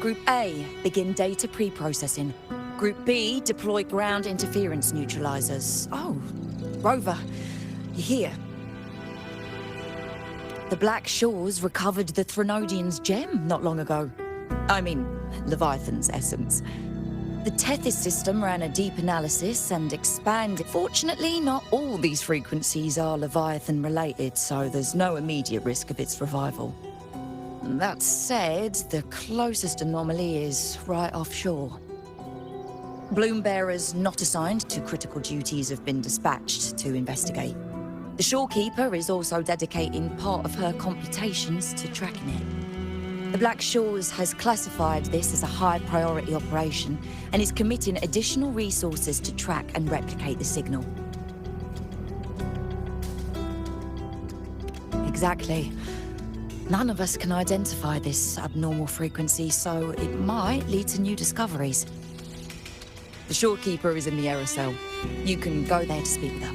Group A, begin data pre-processing. Group B, deploy ground interference neutralizers. Oh, Rover, you're here. The Black Shores recovered the Threnodian's gem not long ago. I mean, Leviathan's essence. The Tethys system ran a deep analysis and expanded. Fortunately, not all these frequencies are Leviathan-related, so there's no immediate risk of its revival. That said, the closest anomaly is right offshore. Bloom bearers not assigned to critical duties have been dispatched to investigate. The shorekeeper is also dedicating part of her computations to tracking it. The Black Shores has classified this as a high-priority operation and is committing additional resources to track and replicate the signal. Exactly. None of us can identify this abnormal frequency, so it might lead to new discoveries. The shorekeeper is in the aerosol. You can go there to speak with her.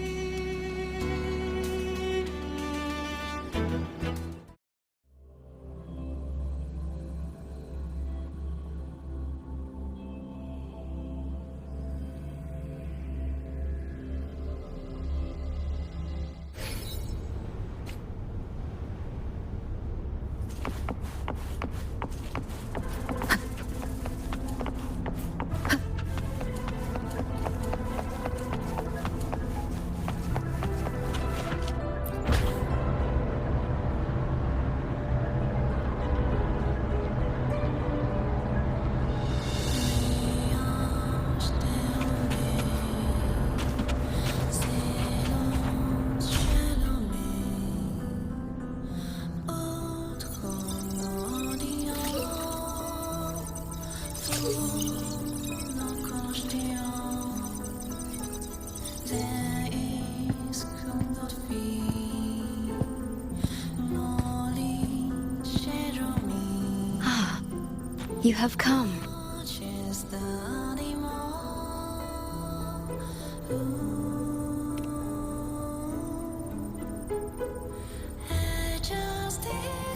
You have come.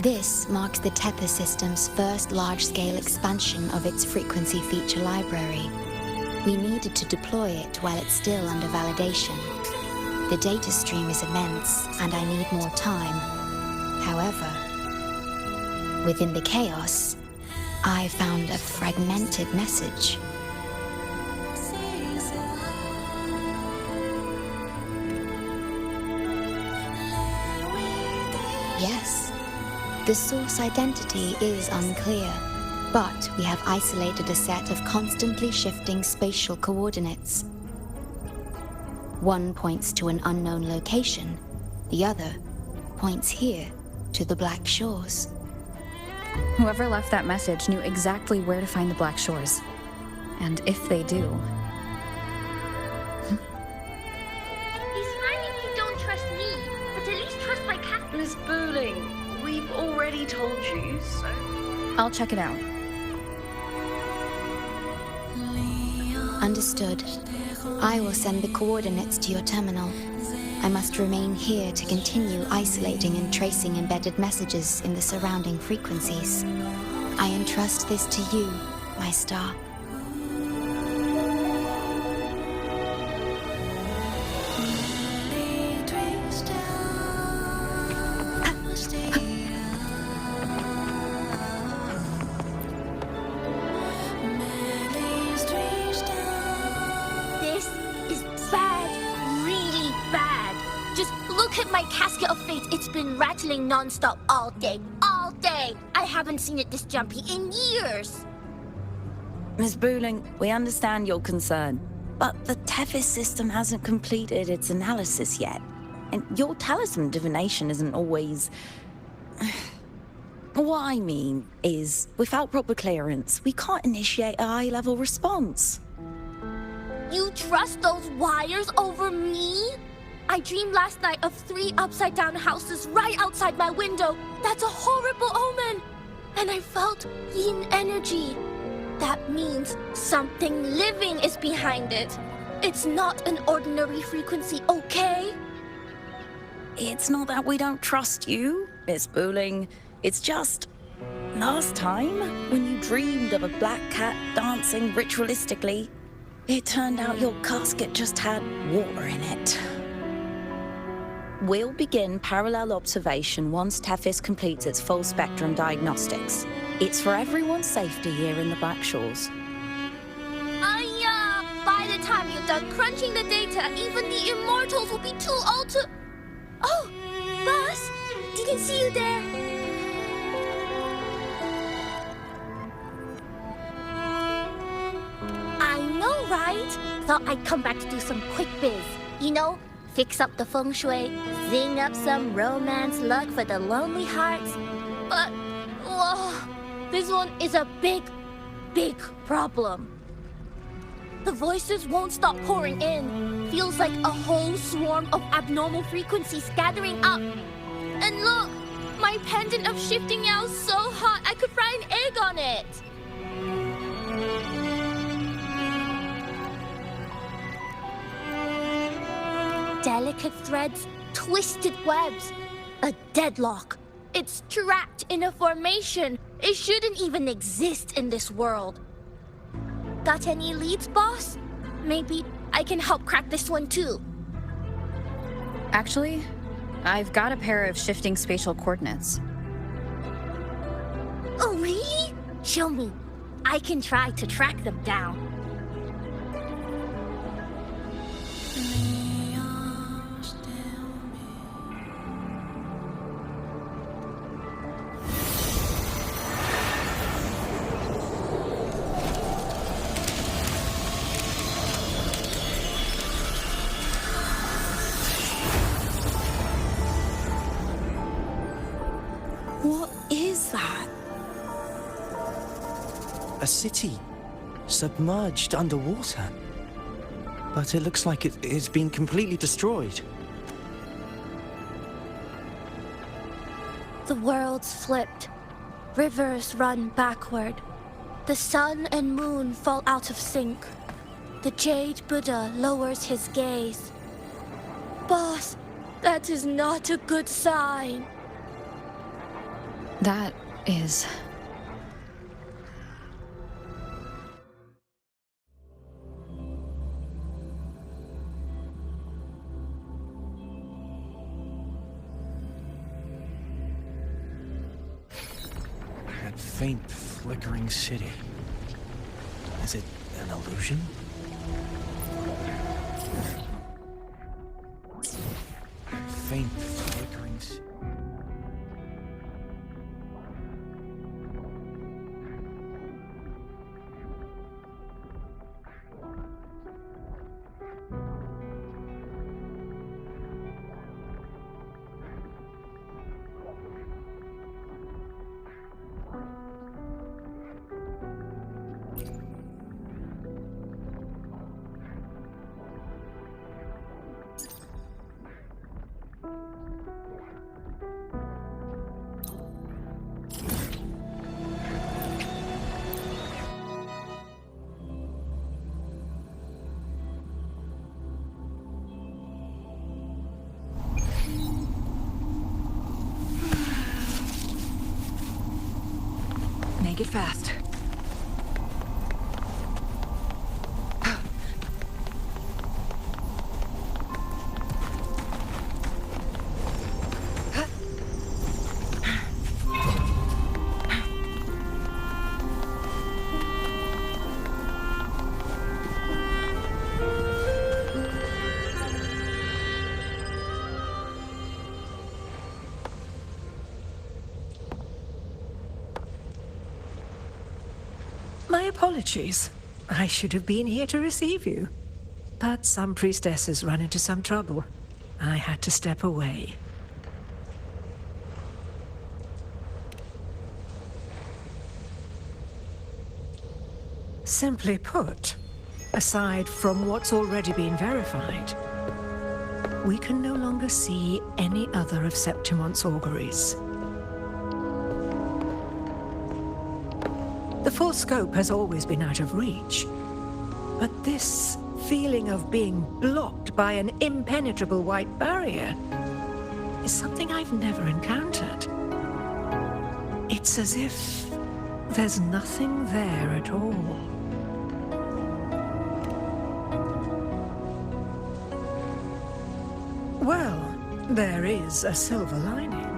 This marks the Tethys system's first large-scale expansion of its frequency feature library. We needed to deploy it while it's still under validation. The data stream is immense, and I need more time. However, within the chaos, I found a fragmented message. Yes, the source identity is unclear, but we have isolated a set of constantly shifting spatial coordinates. One points to an unknown location, the other points here to the Black Shores. Whoever left that message knew exactly where to find the Black Shores. And if they do... He's fine if you don't trust me, but at least trust my cat. Miss Booling, we've already told you, so... I'll check it out. Understood. I will send the coordinates to your terminal. I must remain here to continue isolating and tracing embedded messages in the surrounding frequencies. I entrust this to you, my star. This is bad, really bad. Just look at my casket of fate. It's been rattling non-stop all day, all day. I haven't seen it this jumpy in years. Miss Booling, we understand your concern, but the Tethys system hasn't completed its analysis yet. And your talisman divination isn't always... What I mean is, without proper clearance, we can't initiate a high-level response. You trust those wires over me? I dreamed last night of 3 upside-down houses right outside my window. That's a horrible omen. And I felt yin energy. That means something living is behind it. It's not an ordinary frequency, okay? It's not that we don't trust you, Miss Booling. It's just... last time, when you dreamed of a black cat dancing ritualistically, it turned out your casket just had water in it. We'll begin parallel observation once Tethys completes its full spectrum diagnostics. It's for everyone's safety here in the Black Shores. By the time you're done crunching the data, even the immortals will be too old to... Oh, boss, didn't see you there. I know, right? Thought I'd come back to do some quick biz. You know, fix up the feng shui, zing up some romance luck for the lonely hearts. But, whoa, this one is a big, big problem. The voices won't stop pouring in. Feels like a whole swarm of abnormal frequencies gathering up. And look, my pendant of shifting meows so hot I could fry an egg on it. Delicate threads, twisted webs, a deadlock. It's trapped in a formation. It shouldn't even exist in this world. Got any leads, boss? Maybe I can help crack this one too. Actually, I've got a pair of shifting spatial coordinates. Oh, really? Show me. I can try to track them down. What is that? A city, submerged underwater. But it looks like it's been completely destroyed. The world's flipped. Rivers run backward. The sun and moon fall out of sync. The Jade Buddha lowers his gaze. Boss, that is not a good sign. That is... That faint, flickering city. Is it an illusion? Faint, flickering city. Make it fast. My apologies. I should have been here to receive you. But some priestesses ran into some trouble. I had to step away. Simply put, aside from what's already been verified, we can no longer see any other of Septimon's auguries. The full scope has always been out of reach, but this feeling of being blocked by an impenetrable white barrier is something I've never encountered. It's as if there's nothing there at all. Well, there is a silver lining.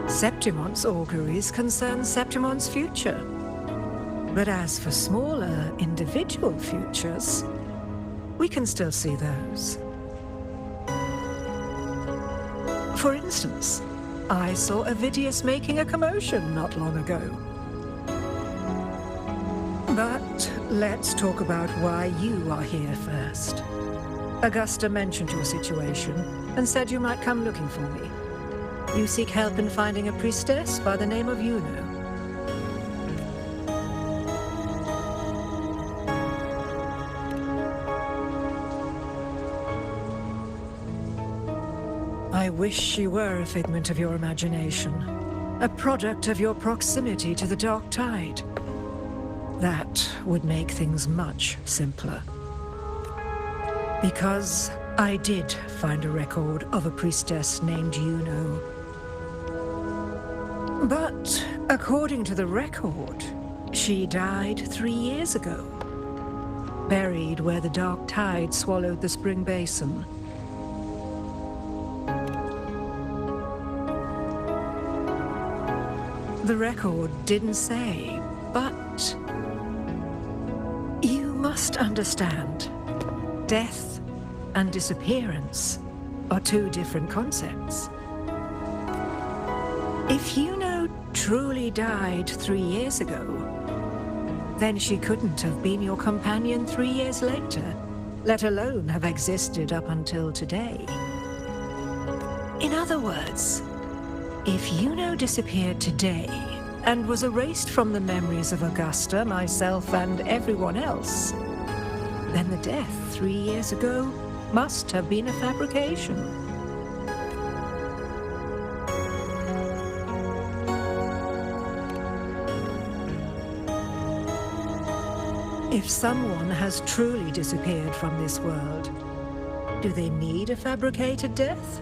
Septimon's auguries concern Septimon's future. But as for smaller, individual futures, we can still see those. For instance, I saw Avidius making a commotion not long ago. But let's talk about why you are here first. Augusta mentioned your situation and said you might come looking for me. You seek help in finding a priestess by the name of Yuno. I wish she were a figment of your imagination, a product of your proximity to the Dark Tide. That would make things much simpler. Because I did find a record of a priestess named Yuno. But according to the record, she died 3 years ago, buried where the Dark Tide swallowed the Spring Basin. The record didn't say, but you must understand, death and disappearance are two different concepts. If Yuno truly died 3 years ago, then she couldn't have been your companion 3 years later, let alone have existed up until today. In other words, if Yuno disappeared today and was erased from the memories of Augusta, myself, and everyone else, then the death 3 years ago must have been a fabrication. If someone has truly disappeared from this world, do they need a fabricated death?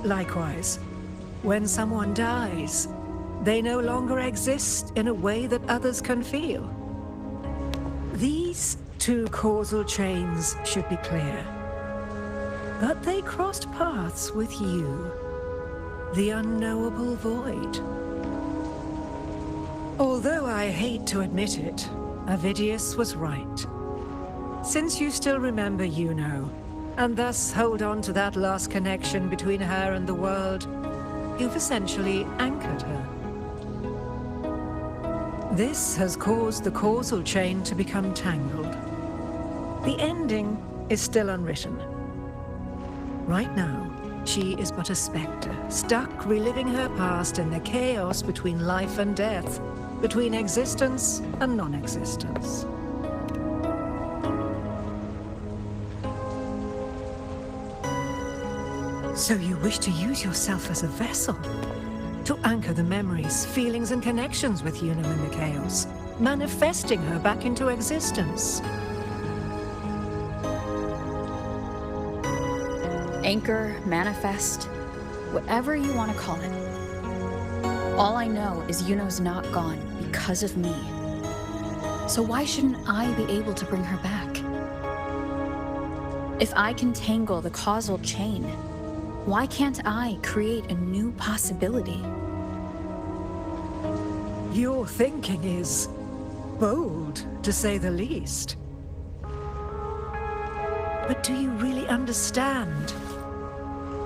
Likewise, when someone dies, they no longer exist in a way that others can feel. These two causal chains should be clear. But they crossed paths with you, the unknowable void. Although I hate to admit it, Avidius was right. Since you still remember Yuno, and thus hold on to that last connection between her and the world, you've essentially anchored her. This has caused the causal chain to become tangled. The ending is still unwritten. Right now, she is but a spectre, stuck reliving her past in the chaos between life and death, between existence and non-existence. So you wish to use yourself as a vessel, to anchor the memories, feelings, and connections with Yuno in the chaos, manifesting her back into existence. Anchor, manifest, whatever you want to call it. All I know is Yuno's not gone because of me. So why shouldn't I be able to bring her back? If I can tangle the causal chain, why can't I create a new possibility? Your thinking is bold, to say the least. But do you really understand?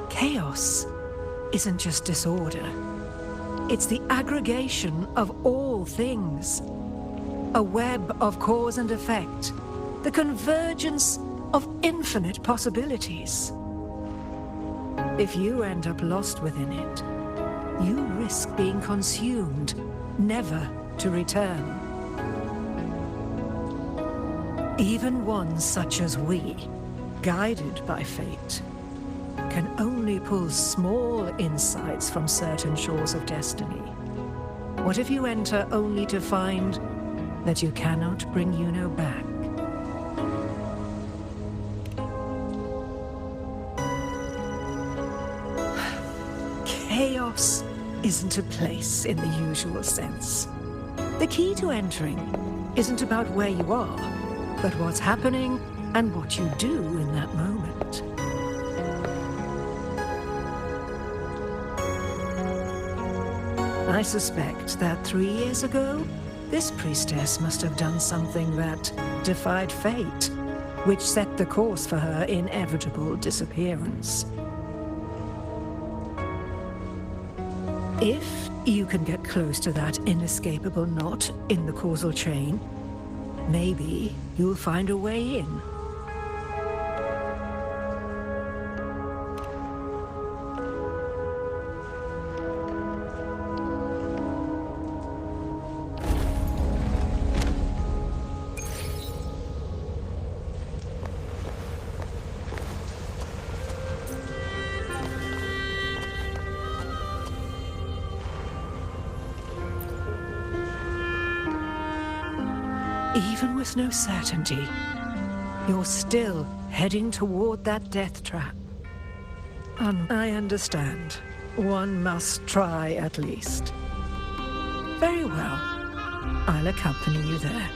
Chaos isn't just disorder. It's the aggregation of all things. A web of cause and effect. The convergence of infinite possibilities. If you end up lost within it, you risk being consumed, never to return. Even ones such as we, guided by fate, can only pull small insights from certain shores of destiny. What if you enter only to find that you cannot bring Yuno back? Chaos isn't a place in the usual sense. The key to entering isn't about where you are, but what's happening and what you do in that moment. I suspect that 3 years ago, this priestess must have done something that defied fate, which set the course for her inevitable disappearance. If you can get close to that inescapable knot in the causal chain, maybe you'll find a way in. Even with no certainty, you're still heading toward that death trap. I understand. One must try at least. Very well. I'll accompany you there.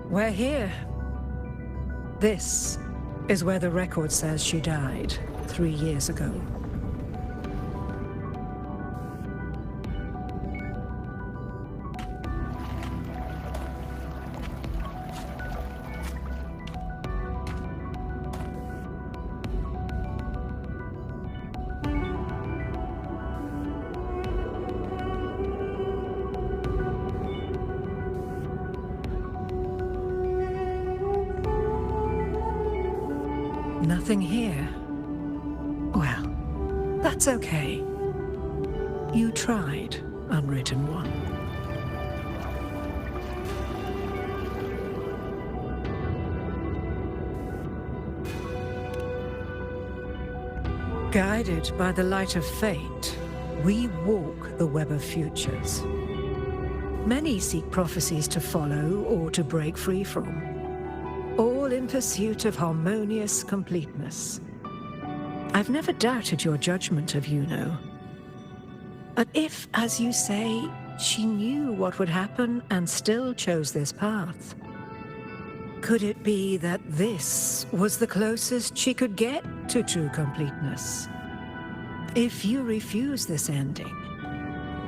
We're here. This is where the record says she died 3 years ago. Nothing here. Well, that's okay. You tried, Unwritten One. Guided by the light of fate, we walk the web of futures. Many seek prophecies to follow or to break free from, all in pursuit of harmonious completeness. I've never doubted your judgment of Yuno. But if, as you say, she knew what would happen and still chose this path, could it be that this was the closest she could get to true completeness? If you refuse this ending,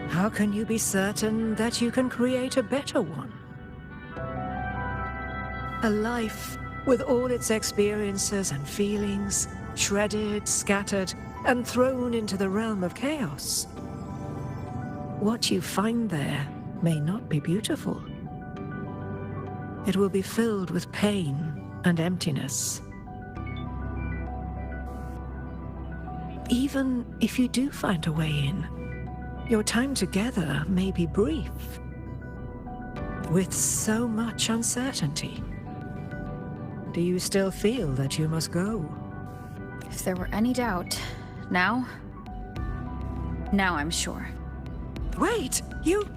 how can you be certain that you can create a better one? A life with all its experiences and feelings, shredded, scattered, and thrown into the realm of chaos. What you find there may not be beautiful. It will be filled with pain and emptiness. Even if you do find a way in, your time together may be brief, with so much uncertainty. Do you still feel that you must go? If there were any doubt, now I'm sure. Wait, you...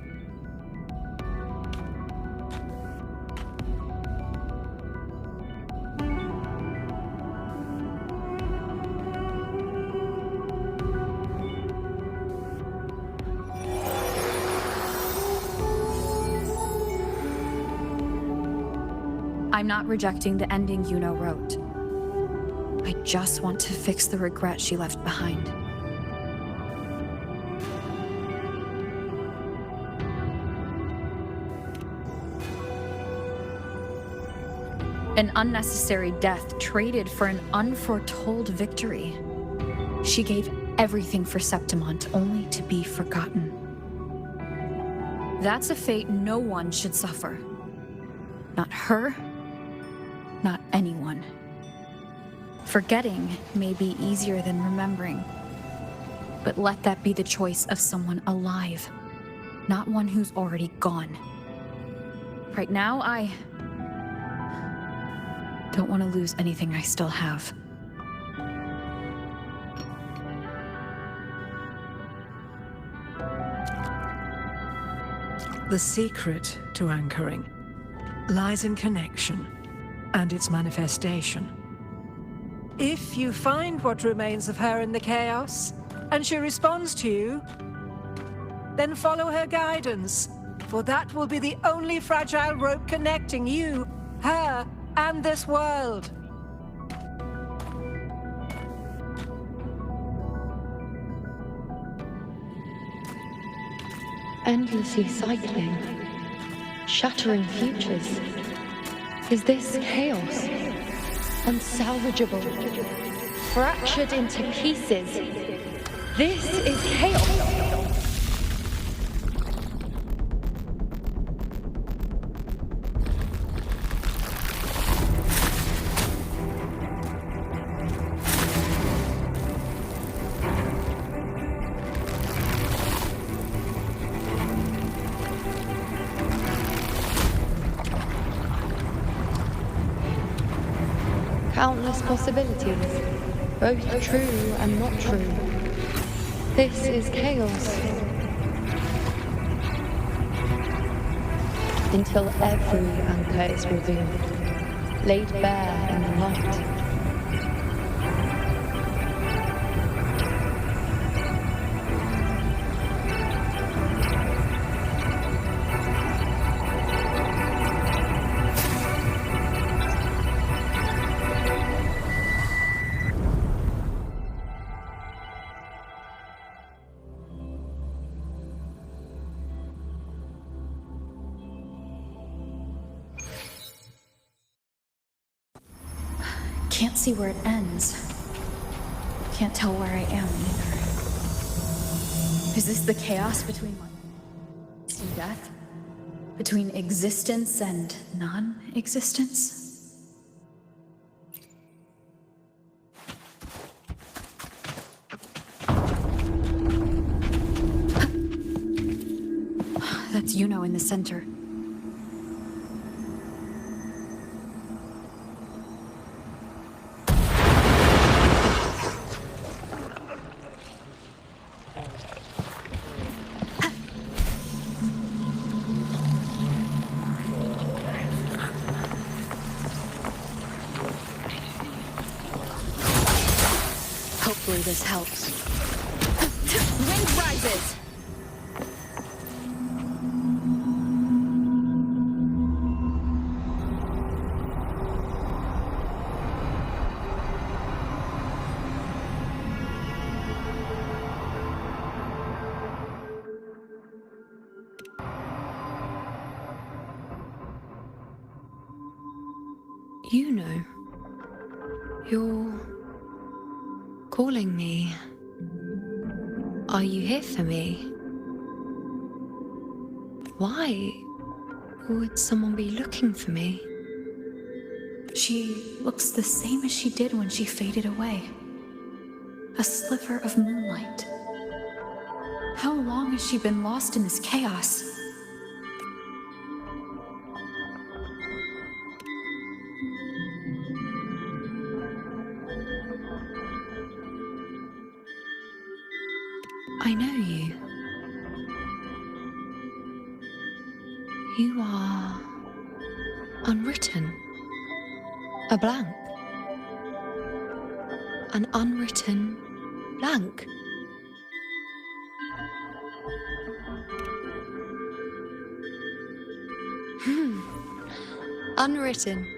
I'm not rejecting the ending Yuno wrote. I just want to fix the regret she left behind. An unnecessary death traded for an unforetold victory. She gave everything for Septimont only to be forgotten. That's a fate no one should suffer. Not her, not anyone. Forgetting may be easier than remembering, but let that be the choice of someone alive, not one who's already gone. Right now, I don't want to lose anything I still have. The secret to anchoring lies in connection and its manifestation. If you find what remains of her in the chaos, and she responds to you, then follow her guidance, for that will be the only fragile rope connecting you, her, and this world. Endlessly cycling, shattering futures. Is this chaos? Unsalvageable, fractured into pieces. This is chaos. Countless possibilities, both true and not true. This is chaos. Until every anchor is revealed, laid bare in the light. Can't see where it ends. Can't tell where I am either. Is this the chaos between life and death? Between existence and non-existence? That's Yuno in the center. Hopefully this helps. Wind rises! You know, you're calling me. Are you here for me? Why would someone be looking for me? She looks the same as she did when she faded away. A sliver of moonlight. How long has she been lost in this chaos? I know you. You are unwritten. A blank. An unwritten blank. Unwritten.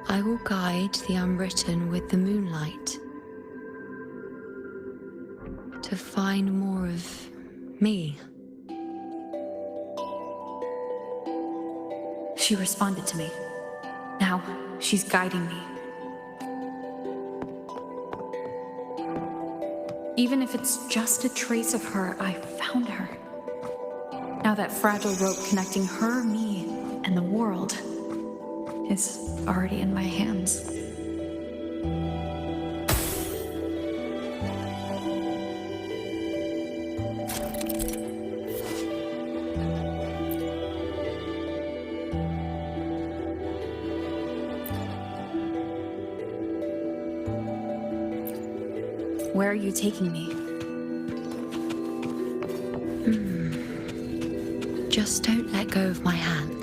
I will guide the unwritten with the moonlight to find more of me. She responded to me. Now, she's guiding me. Even if it's just a trace of her, I found her. Now that fragile rope connecting her, me, and the world is already in my hands. Where are you taking me? Just don't let go of my hand.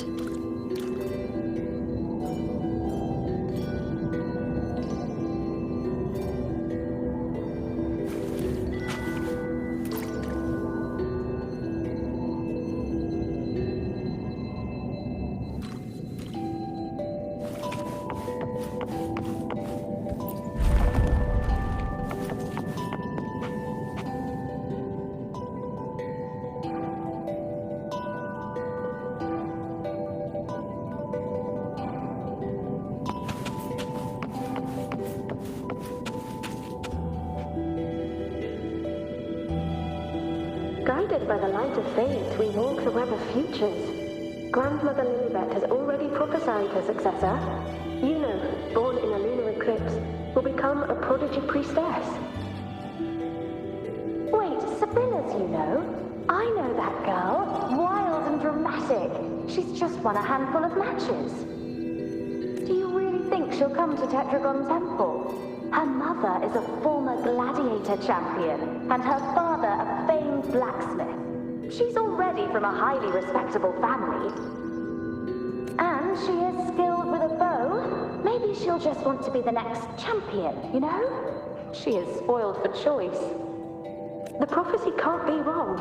Guided by the light of fate, we walk the web of futures. Grandmother Lilibet has already prophesied her successor. Yuno, born in a lunar eclipse, will become a prodigy priestess. Wait, Sabrilla's Yuno? I know that girl. Wild and dramatic. She's just won a handful of matches. Do you really think she'll come to Tetragon Temple? Her mother is a former gladiator champion, and her father a famed blacksmith. She's already from a highly respectable family. And she is skilled with a bow. Maybe she'll just want to be the next champion, you know? She is spoiled for choice. The prophecy can't be wrong.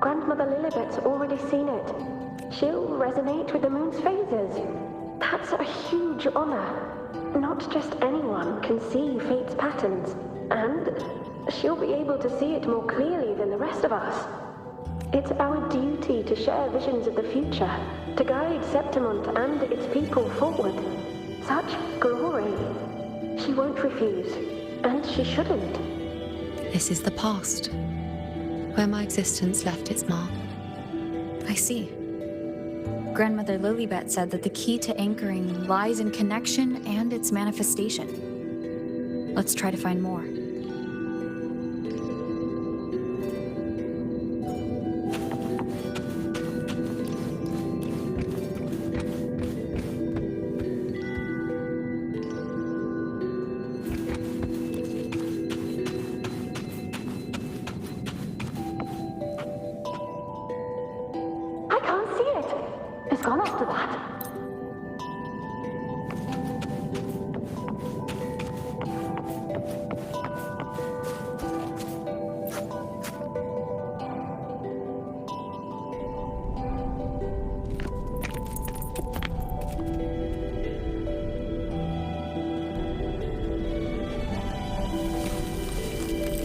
Grandmother Lilibet's already seen it. She'll resonate with the moon's phases. That's a huge honor. Not just anyone can see fate's patterns, and she'll be able to see it more clearly than the rest of us. It's our duty to share visions of the future, to guide Septimont and its people forward. Such glory. She won't refuse, and she shouldn't. This is the past, where my existence left its mark. I see. Grandmother Lilibet said that the key to anchoring lies in connection and its manifestation. Let's try to find more. I can't see it. It's gone after that.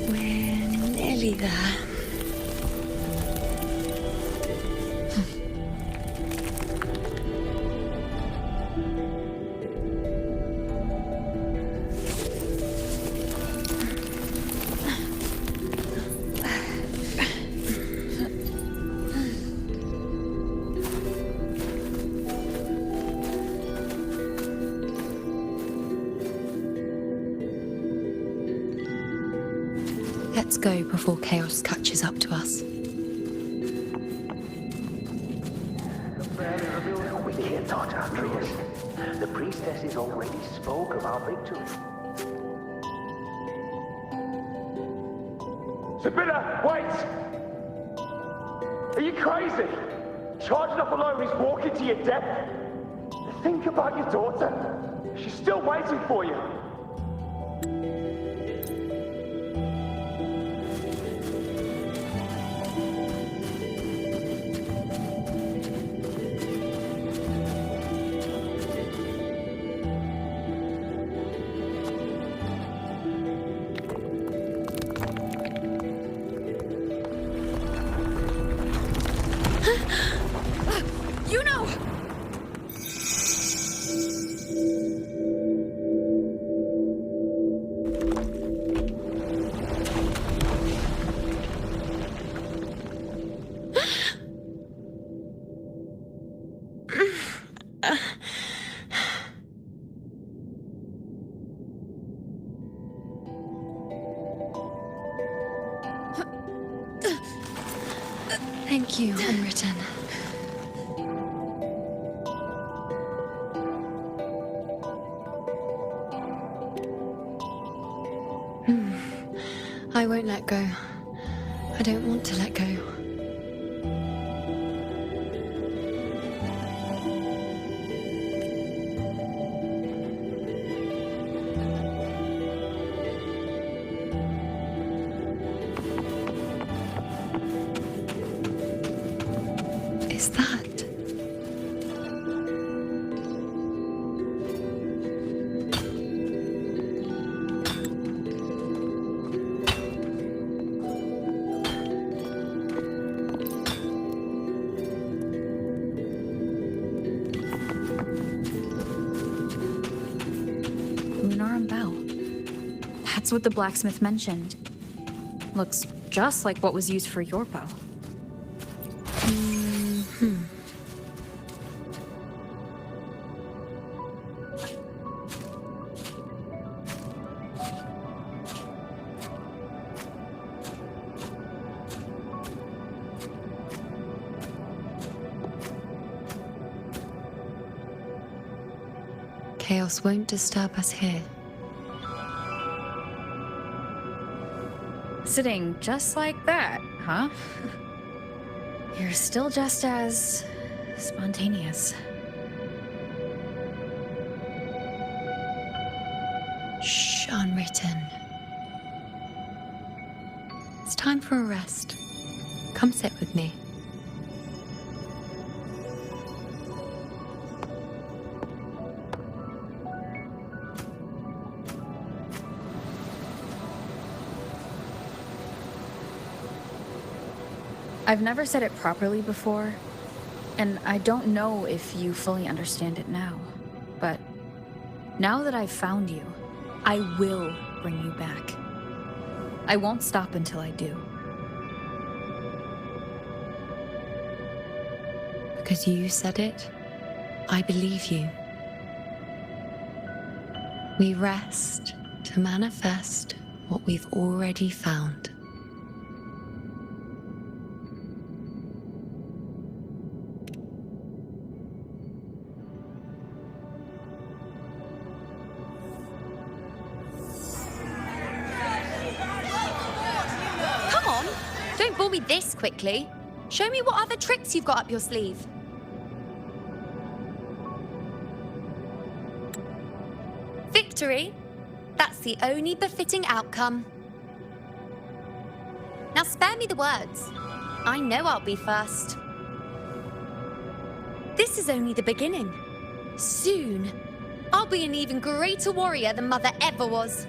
We're nearly there. Let's go before chaos catches up to us. We can't touch Andreas. The priestesses already spoke of our victory. Sibylla, wait! Are you crazy? Charging up alone is walking to your death. Think about your daughter. She's still waiting for you. Thank you, Unwritten. I won't let go. I don't want to let go. Is that? Lunarum bow. That's what the blacksmith mentioned. Looks just like what was used for your bow. Chaos won't disturb us here. Sitting just like that, huh? You're still just as spontaneous. Shh, Unwritten. It's time for a rest. Come sit with me. I've never said it properly before, and I don't know if you fully understand it now, but now that I've found you, I will bring you back. I won't stop until I do. Because you said it, I believe you. We rest to manifest what we've already found. Come on, don't bore me this quickly. Show me what other tricks you've got up your sleeve. Victory? That's the only befitting outcome. Now spare me the words. I know I'll be first. This is only the beginning. Soon, I'll be an even greater warrior than Mother ever was.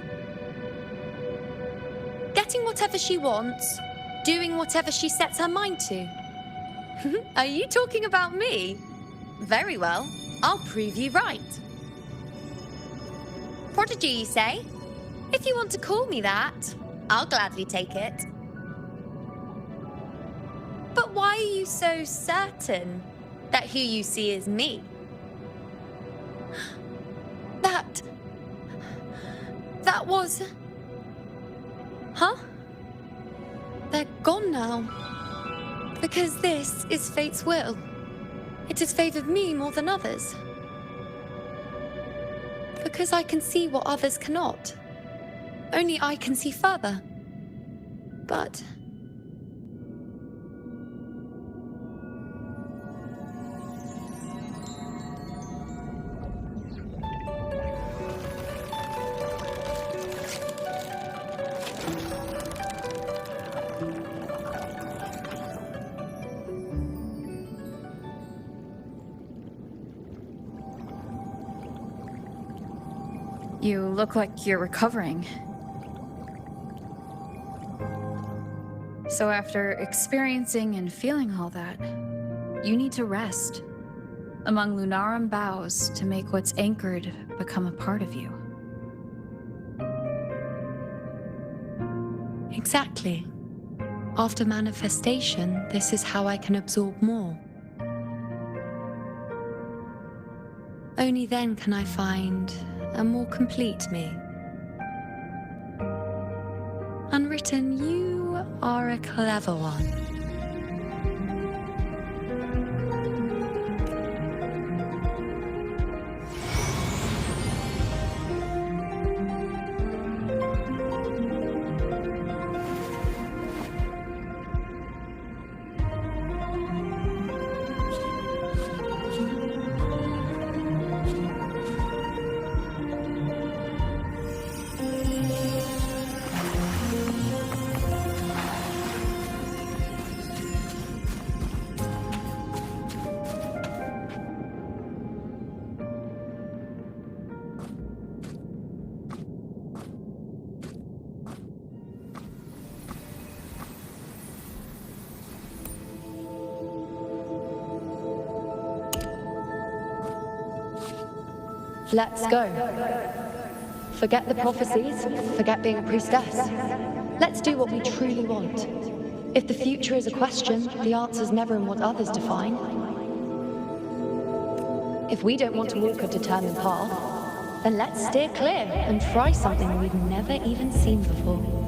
Getting whatever she wants, doing whatever she sets her mind to. Are you talking about me? Very well, I'll prove you right. Prodigy, you say? If you want to call me that, I'll gladly take it. But why are you so certain that who you see is me? That was... Huh? They're gone now. Because this is fate's will. It has favored me more than others. Because I can see what others cannot. Only I can see further. But... You look like you're recovering. So after experiencing and feeling all that, you need to rest among Lunarum boughs to make what's anchored become a part of you. Exactly. After manifestation, this is how I can absorb more. Only then can I find a more complete me. Unwritten, you are a clever one. Let's go. Forget the prophecies, forget being a priestess. Let's do what we truly want. If the future is a question, the answer's never in what others define. If we don't want to walk a determined path, then let's steer clear and try something we've never even seen before.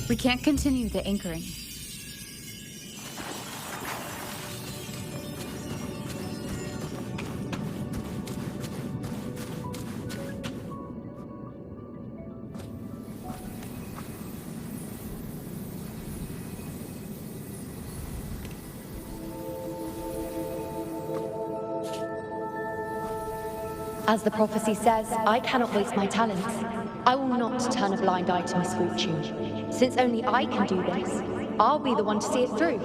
We can't continue the anchoring. As the prophecy says, I cannot waste my talents. I will not turn a blind eye to misfortune. Since only I can do this, I'll be the one to see it through.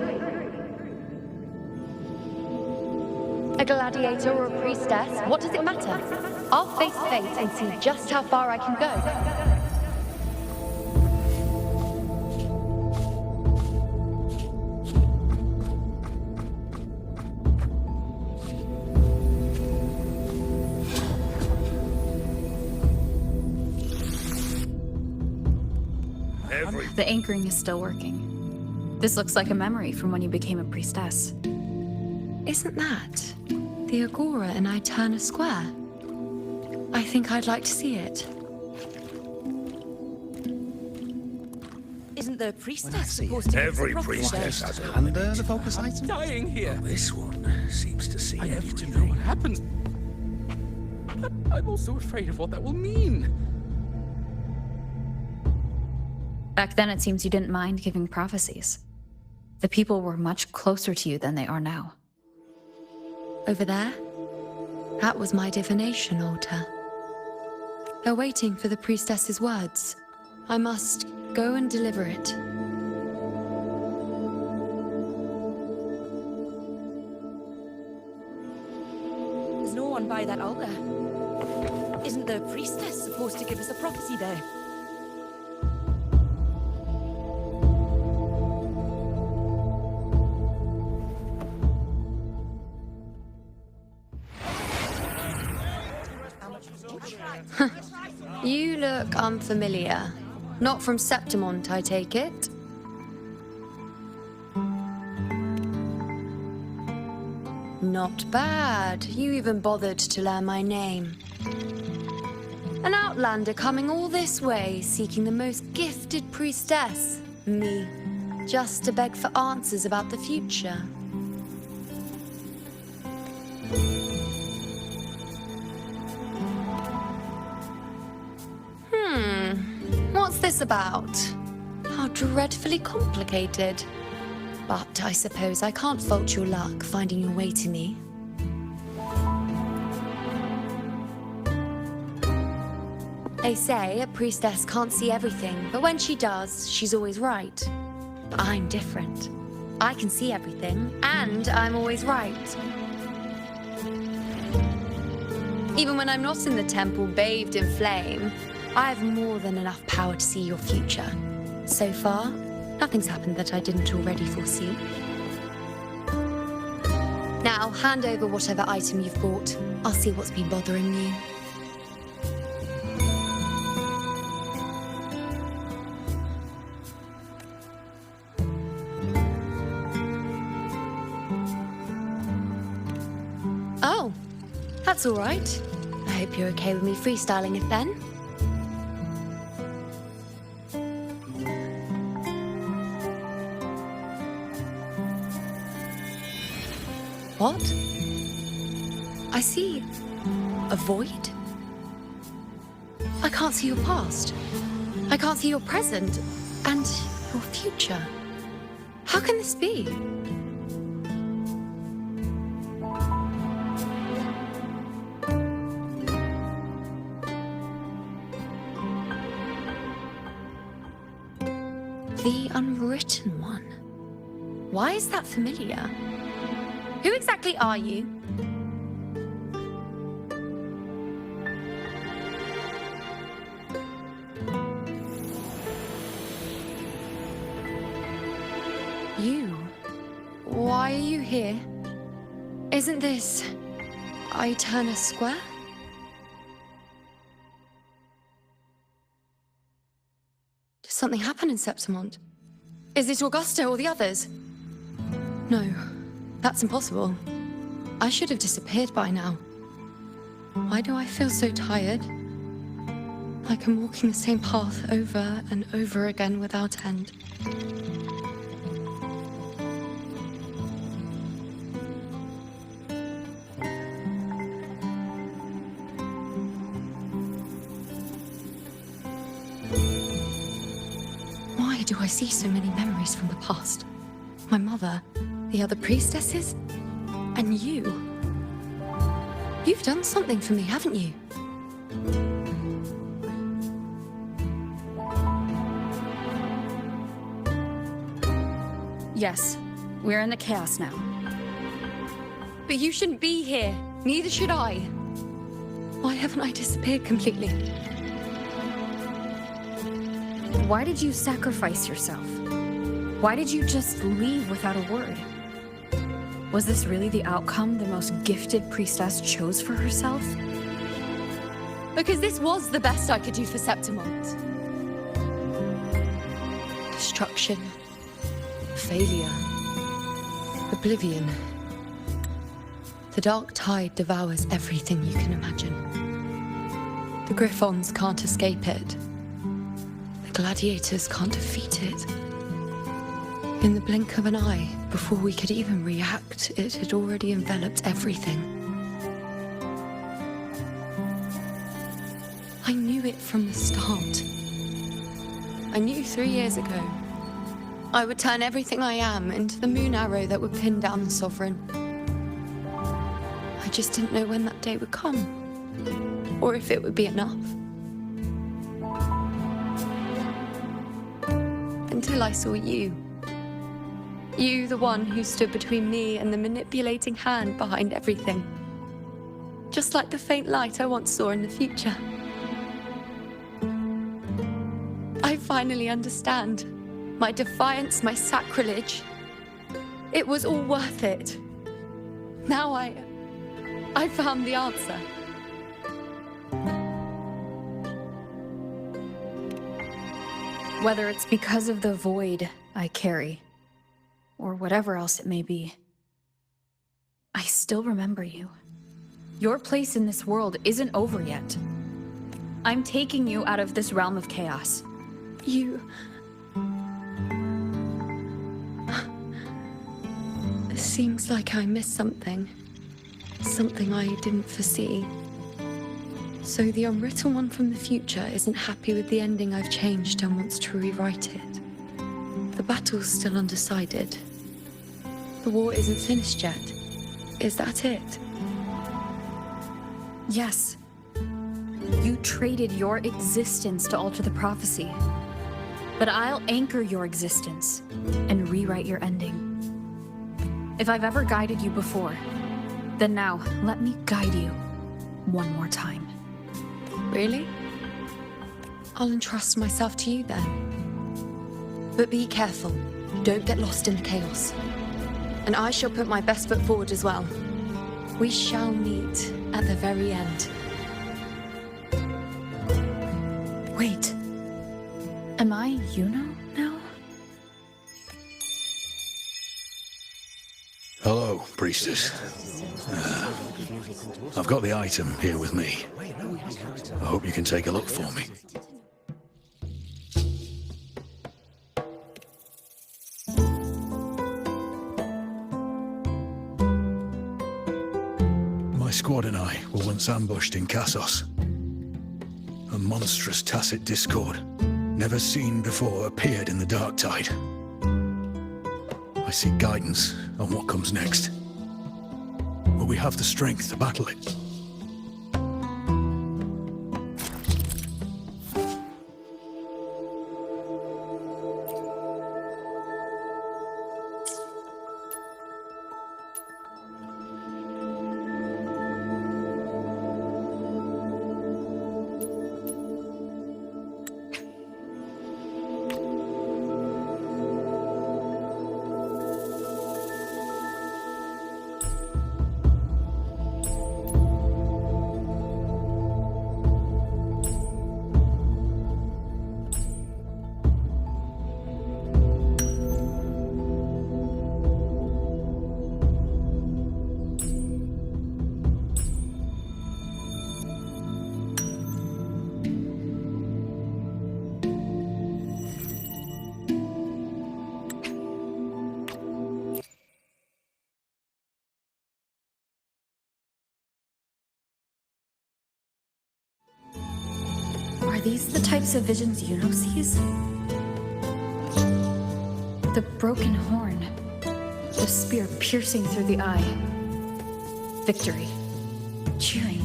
A gladiator or a priestess, what does it matter? I'll face fate and see just how far I can go. The anchoring is still working. This looks like a memory from when you became a priestess. Isn't that the Agora in Eterna Square? I think I'd like to see it. Isn't the priestess supposed to be Every the priestess has a Under the focus item? dying here. This one seems to see I need to everything. know what happens. But I'm also afraid of what that will mean. Back then, it seems you didn't mind giving prophecies. The people were much closer to you than they are now. Over there? That was my divination altar. They're waiting for the priestess's words. I must go and deliver it. There's no one by that altar. Isn't the priestess supposed to give us a prophecy there? You look unfamiliar. Not from Septimont, I take it. Not bad. You even bothered to learn my name. An outlander coming all this way, seeking the most gifted priestess, me, just to beg for answers about the future. What's this about? How dreadfully complicated. But I suppose I can't fault your luck finding your way to me. They say a priestess can't see everything, but when she does, she's always right. I'm different. I can see everything, and I'm always right. Even when I'm not in the temple bathed in flame, I have more than enough power to see your future. So far, nothing's happened that I didn't already foresee. Now, hand over whatever item you've bought. I'll see what's been bothering you. Oh, that's all right. I hope you're okay with me freestyling it then. What? I see a void. can't see your past. I can't see your present and your future. How can this be? The Unwritten One. Why is that familiar? Who exactly are you? You? Why are you here? Isn't this Eterna Square? Did something happen in Septimont? Is it Augusta or the others? No, that's impossible. I should have disappeared by now. Why do I feel so tired? Like I'm walking the same path over and over again without end. Why do I see so many memories from the past? My mother, the other priestesses, and you. You've done something for me, haven't you? Yes, we're in the chaos now. But you shouldn't be here. Neither should I. Why haven't I disappeared completely? Why did you sacrifice yourself? Why did you just leave without a word? Was this really the outcome the most gifted priestess chose for herself? Because this was the best I could do for Septimont. Destruction. Failure. Oblivion. The dark tide devours everything you can imagine. The Griffons can't escape it. The gladiators can't defeat it. In the blink of an eye, before we could even react, it had already enveloped everything. I knew it from the start. I knew 3 years ago I would turn everything I am into the moon arrow that would pin down the Sovereign. I just didn't know when that day would come, or if it would be enough. Until I saw you. You, the one who stood between me and the manipulating hand behind everything. Just like the faint light I once saw in the future. I finally understand. My defiance, my sacrilege. It was all worth it. Now I found the answer. Whether it's because of the void I carry, or whatever else it may be, I still remember you. Your place in this world isn't over yet. I'm taking you out of this realm of chaos. You... It seems like I missed something. Something I didn't foresee. So the Unwritten One from the future isn't happy with the ending I've changed and wants to rewrite it. The battle's still undecided. The war isn't finished yet. Is that it? Yes. You traded your existence to alter the prophecy. But I'll anchor your existence and rewrite your ending. If I've ever guided you before, then now let me guide you one more time. Really? I'll entrust myself to you then. But be careful. Don't get lost in the chaos. And I shall put my best foot forward as well. We shall meet at the very end. Wait. Am I Yuno now? Hello, priestess. I've got the item here with me. I hope you can take a look for me. My squad and I were once ambushed in Kassos. A monstrous tacit discord, never seen before, appeared in the dark tide. I seek guidance on what comes next. But we have the strength to battle it. Are these the types of visions Yuno sees? The broken horn. The spear piercing through the eye. Victory. Cheering.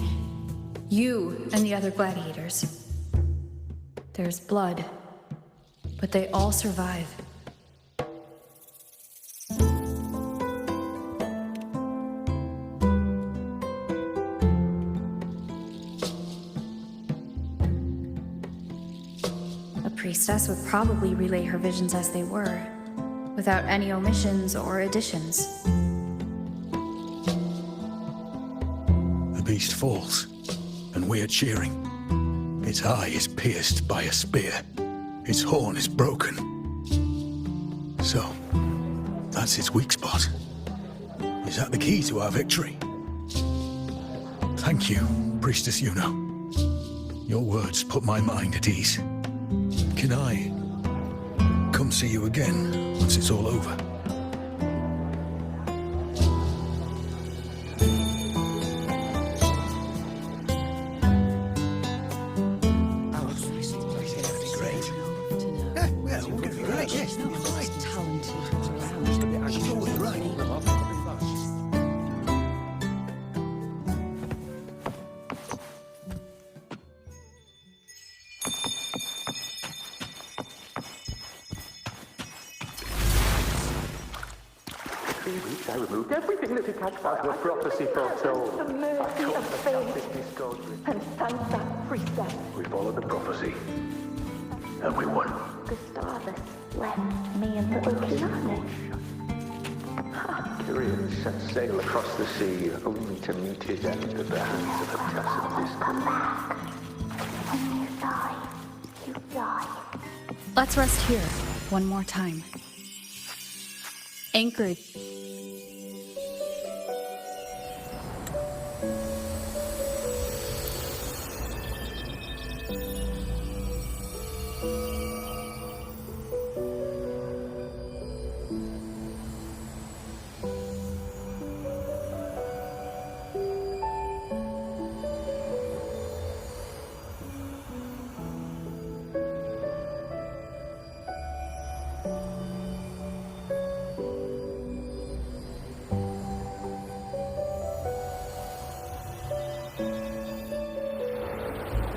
You and the other gladiators. There's blood, but they all survive. Priestess would probably relay her visions as they were, without any omissions or additions. The beast falls, and we are cheering. Its eye is pierced by a spear. Its horn is broken. So, that's its weak spot. Is that the key to our victory? Thank you, Priestess Yuno. Your words put my mind at ease. Can I come see you again once it's all over? I removed everything that attached by the prophecy foretold. The mercy of faith and Sansa Priestess. We followed the prophecy, and we won. Gustavus left me and little Kiana. Tyrion set sail across the sea, only to meet his end at the hands of a tacit Come back. When you die, you die. Let's rest here, one more time. Anchored.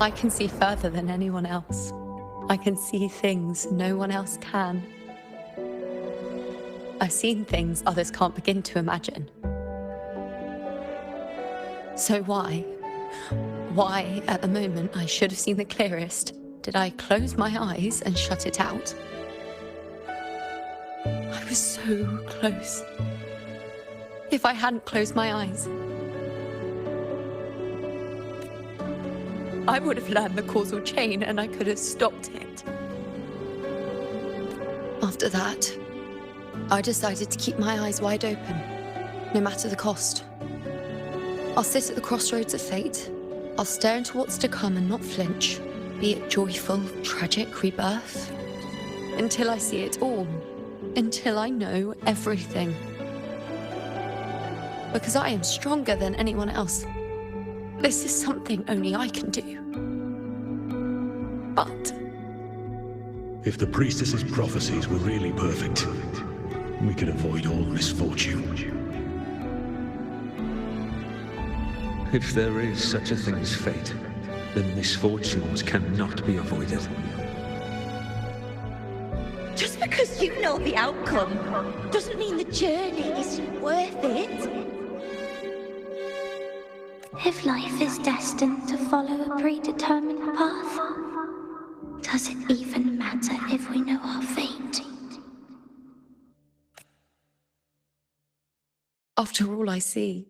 I can see further than anyone else. I can see things no one else can. I've seen things others can't begin to imagine. So why at the moment I should have seen the clearest, did I close my eyes and shut it out? I was so close. If I hadn't closed my eyes, I would have learned the causal chain and I could have stopped it. After that, I decided to keep my eyes wide open, no matter the cost. I'll sit at the crossroads of fate. I'll stare into what's to come and not flinch, be it joyful, tragic rebirth, until I see it all, until I know everything. Because I am stronger than anyone else. This is something only I can do. But If the priestess's prophecies were really perfect, we could avoid all misfortune. If there is such a thing as fate, then misfortunes cannot be avoided. Just because you know the outcome doesn't mean the journey is worth it. If life is destined to follow a predetermined path, does it even matter if we know our fate? after all I see,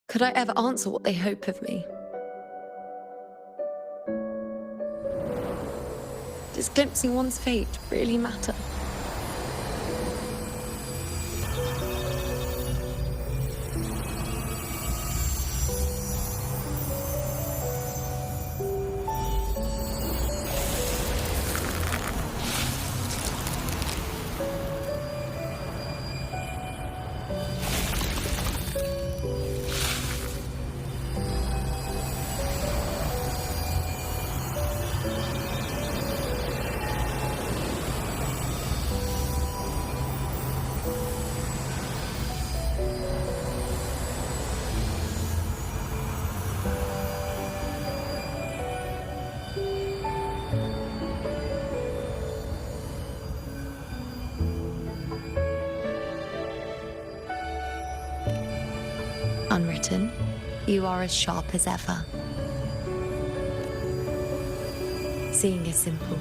could I ever answer what they hope of me? Does glimpsing one's fate really matter? Unwritten, you are as sharp as ever. Seeing is simple,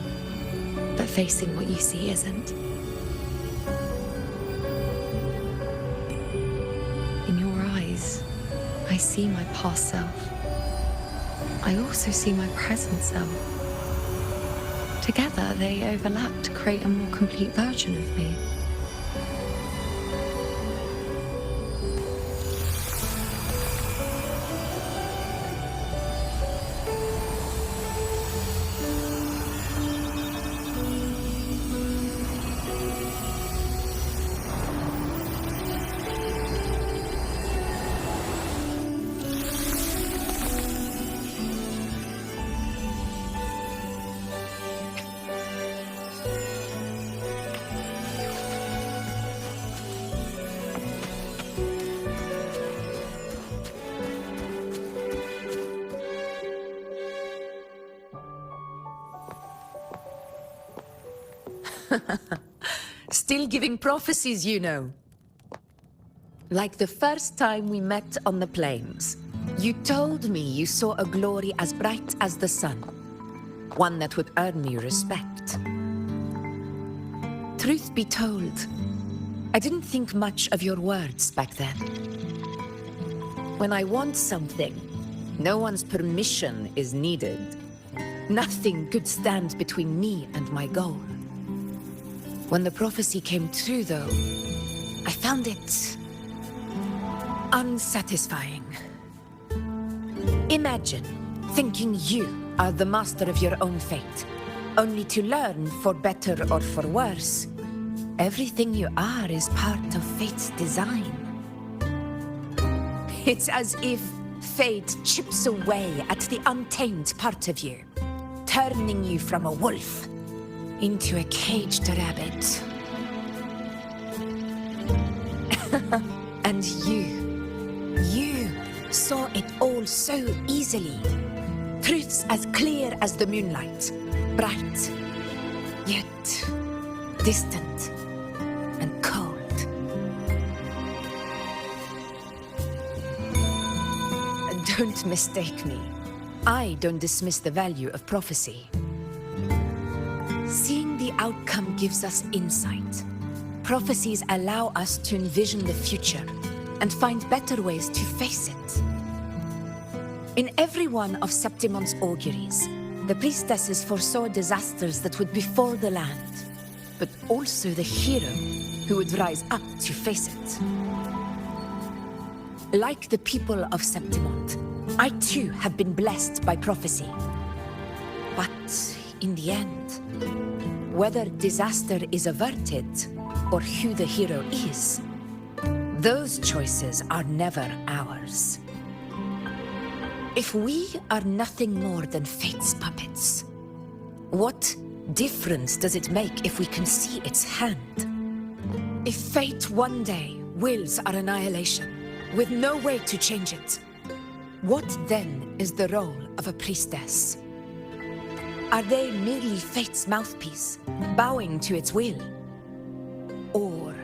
but facing what you see isn't. In your eyes, I see my past self. I also see my present self. Together, they overlap to create a more complete version of me. Still giving prophecies, you know. Like the first time we met on the plains. You told me you saw a glory as bright as the sun. One that would earn me respect. Truth be told, I didn't think much of your words back then. When I want something, no one's permission is needed. Nothing could stand between me and my goal. When the prophecy came true, though, I found it unsatisfying. Imagine thinking you are the master of your own fate, only to learn, for better or for worse, everything you are is part of fate's design. It's as if fate chips away at the untamed part of you, turning you from a wolf into a caged rabbit. And you saw it all so easily. Truths as clear as the moonlight, bright, yet distant and cold. Don't mistake me. I don't dismiss the value of prophecy. Seeing the outcome gives us insight. Prophecies allow us to envision the future and find better ways to face it. In every one of Septimon's auguries, the priestesses foresaw disasters that would befall the land, but also the hero who would rise up to face it. Like the people of Septimont, I too have been blessed by prophecy. But in the end, whether disaster is averted or who the hero is, those choices are never ours. If we are nothing more than fate's puppets, What difference does it make if we can see its hand? If fate one day wills our annihilation, with no way to change it, what then is the role of a priestess? Are they merely fate's mouthpiece, bowing to its will? Or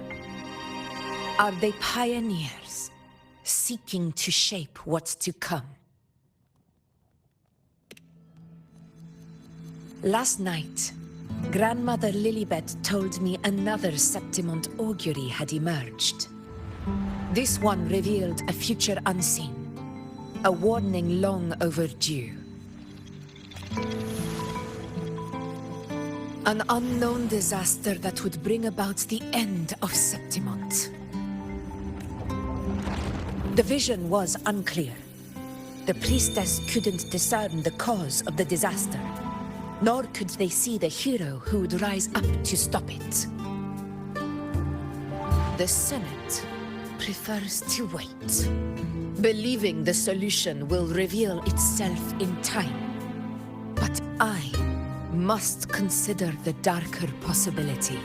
are they pioneers, seeking to shape what's to come? Last night, Grandmother Lilibet told me another Septimont augury had emerged. This one revealed a future unseen, a warning long overdue. An unknown disaster that would bring about the end of Septimont. The vision was unclear. The priestess couldn't discern the cause of the disaster, nor could they see the hero who would rise up to stop it. The Senate prefers to wait, believing the solution will reveal itself in time. But I must consider the darker possibility.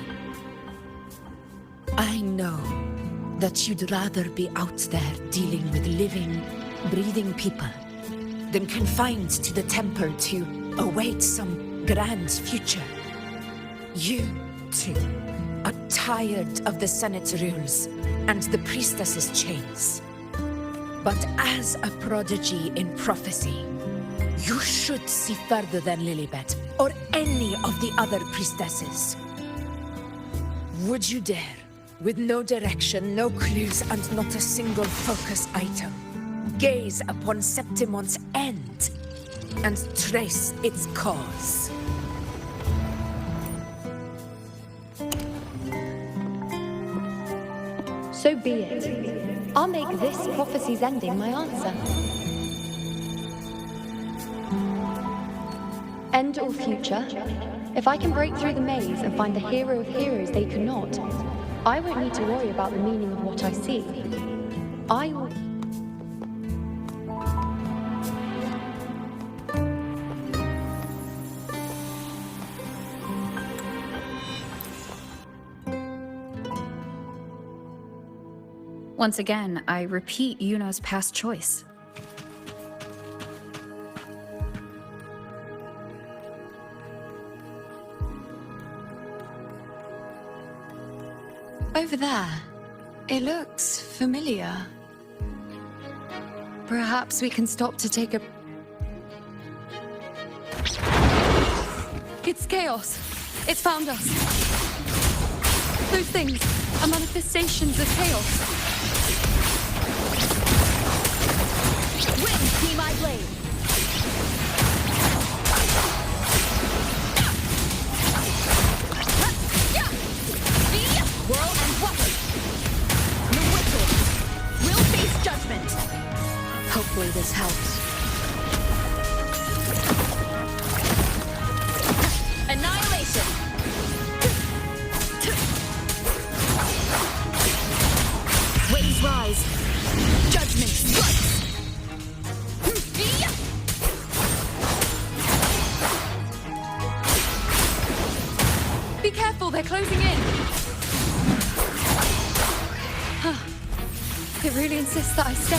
I know that you'd rather be out there dealing with living, breathing people than confined to the temple to await some grand future. You, too, are tired of the Senate's rules and the priestess's chains. But as a prodigy in prophecy, you should see further than Lilibet or any of the other priestesses. Would you dare, with no direction, no clues, and not a single focus item, gaze upon Septimont's end and trace its cause? So be it. I'll make this prophecy's ending my answer. End or future, if I can break through the maze and find the hero of heroes they could not, I won't need to worry about the meaning of what I see. I will... Once again, I repeat Yuno's past choice. Over there. It looks familiar. Perhaps we can stop to take a... It's chaos. It's found us. Those things are manifestations of chaos. Wind, be my blade. Whirl and water. The wicked will face judgment. Hopefully this helps. Annihilation. Waves rise. Judgment strikes. Be careful, they're closing in. It really insists that I stay.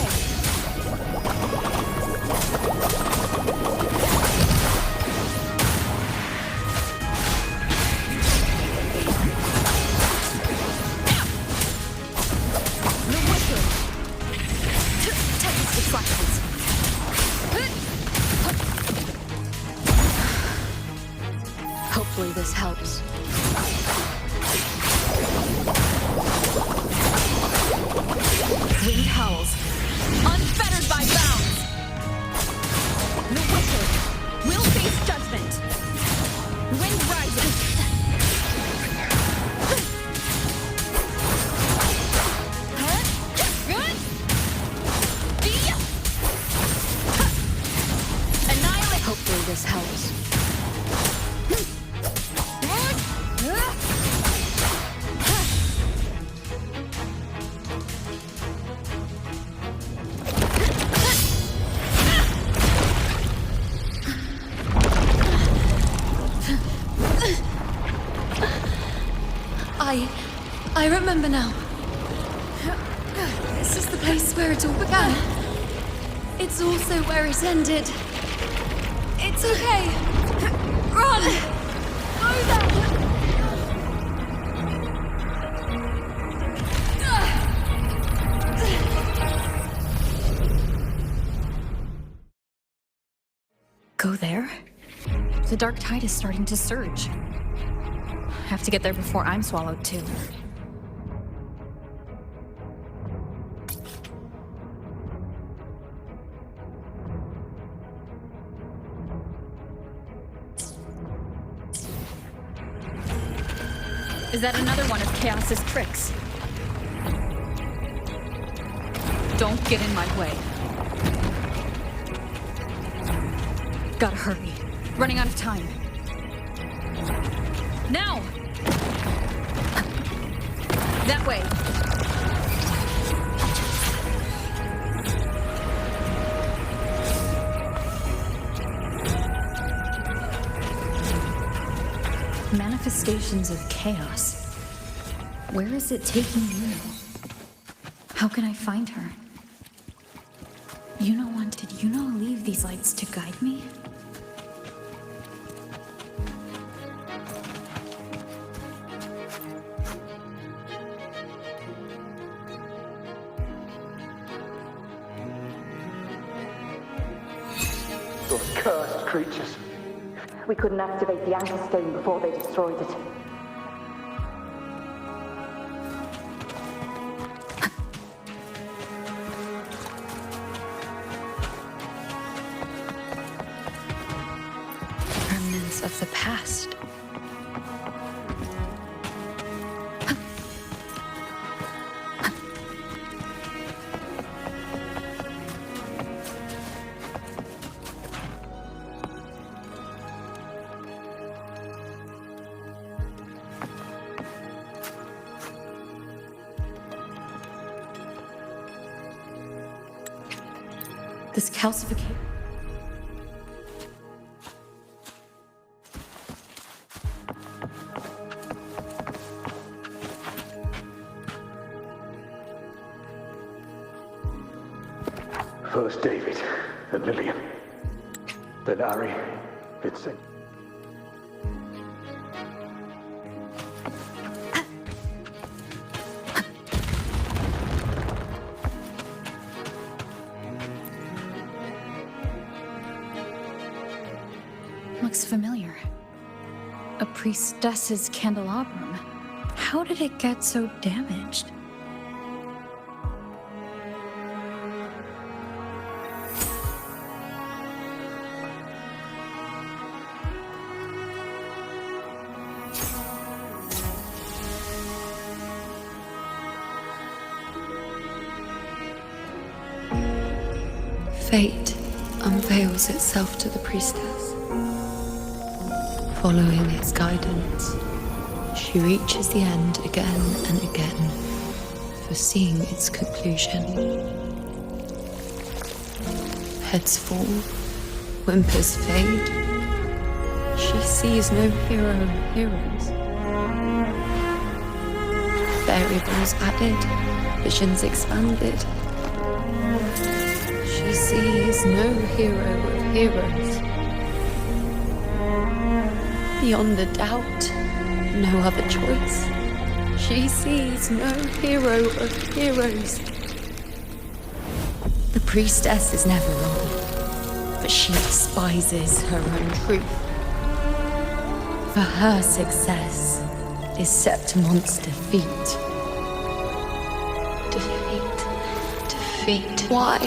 The wicked. Tempest distractions. Hopefully this helps. Wind howls, unfettered by bounds. The wicked will face judgment. Wind rises. Annihilate. Hopefully this helps. I remember now. This is the place where it all began. It's also where it ended. It's okay. Run! Go there! Go there? The dark tide is starting to surge. I have to get there before I'm swallowed too. Is that another one of Chaos's tricks? Don't get in my way. Gotta hurry. Running out of time. Now! That way. Manifestations of chaos. Where is it taking you? How can I find her? Did Yuno leave these lights to guide me? Those cursed creatures. We couldn't activate the anchor stone before they destroyed it. Remnants of the past. This calcification. First David and Lillian. Then Ari, Vincent. Looks familiar. A priestess's candelabrum. How did it get so damaged? Fate unveils itself to the priestess. Following its guidance, she reaches the end again and again, foreseeing its conclusion. Heads fall, whimpers fade. She sees no heroes. Variables added, visions expanded. She sees no hero of heroes. Beyond a doubt, no other choice. She sees no hero of heroes. The priestess is never wrong, but she despises her own truth. For her success is Septimon's defeat. Defeat. Why?